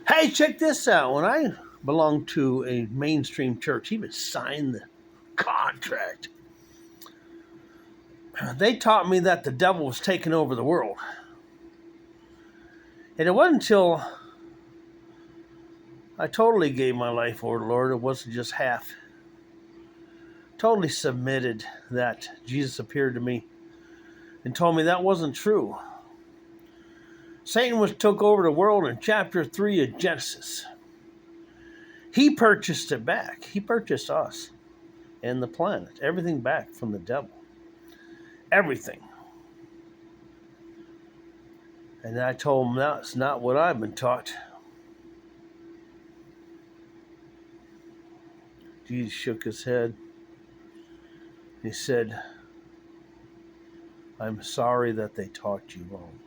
Hey, check this out. When I belonged to a mainstream church, even signed the contract. They taught me that the devil was taking over the world. And it wasn't until I totally gave my life over to the Lord, it wasn't just half. Totally submitted that Jesus appeared to me and told me that wasn't true. Satan took over the world in chapter 3 of Genesis. He purchased it back. He purchased us and the planet, everything back from the devil. Everything. And I told him that's not what I've been taught. Jesus shook his head. He said, I'm sorry that they taught you wrong.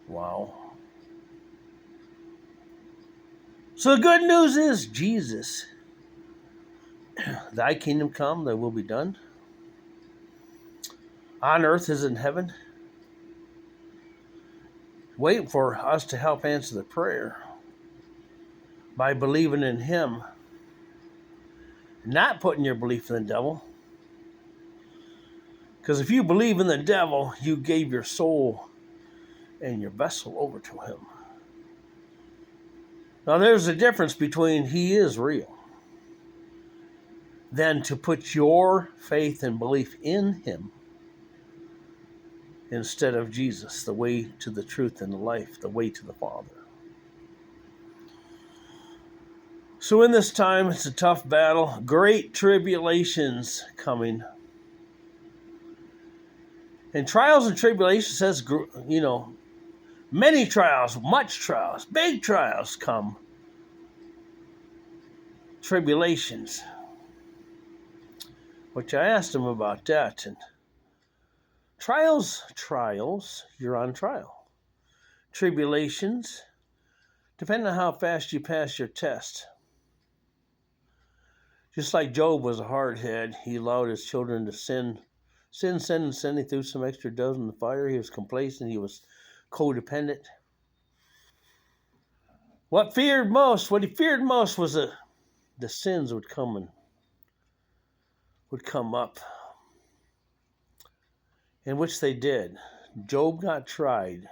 Wow. So the good news is, Jesus, thy kingdom come, thy will be done. On earth as in heaven. Wait for us to help answer the prayer by believing in him, not putting your belief in the devil. Because if you believe in the devil, you gave your soul and your vessel over to him. Now there's a difference between he is real than to put your faith and belief in him instead of Jesus, the way to the truth and the life, the way to the Father. So in this time, it's a tough battle. Great tribulations coming. And trials and tribulations says, many trials, much trials, big trials come. Tribulations. Which I asked him about that. And trials, you're on trial. Tribulations, depending on how fast you pass your test. Just like Job was a hardhead, he allowed his children to sin. Sin. He threw some extra doves in the fire. He was complacent. He was codependent. What he feared most was the sins would come up, in which they did. Job got tried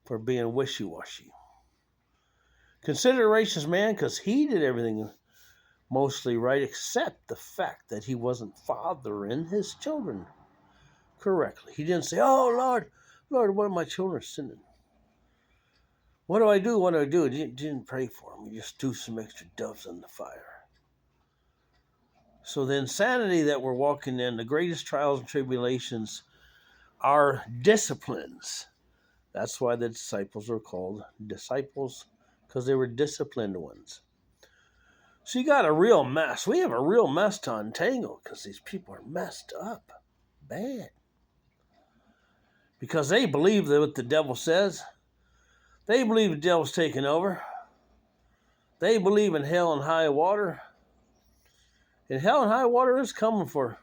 for being wishy-washy. Considerations, man, because he did everything mostly right, except the fact that he wasn't fathering his children correctly. He didn't say, oh, Lord, one of my children is sinning. What do I do? He didn't pray for him. He just threw some extra doves in the fire. So the insanity that we're walking in, the greatest trials and tribulations, are disciplines. That's why the disciples are called disciples, because they were disciplined ones. So you got a real mess. We have a real mess to untangle because these people are messed up bad. Because they believe that what the devil says. They believe the devil's taking over. They believe in hell and high water. And hell and high water is coming for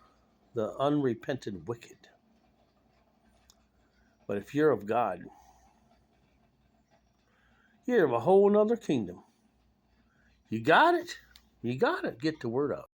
the unrepentant wicked. But if you're of God, you're of a whole nother kingdom. You got it. Get the word out.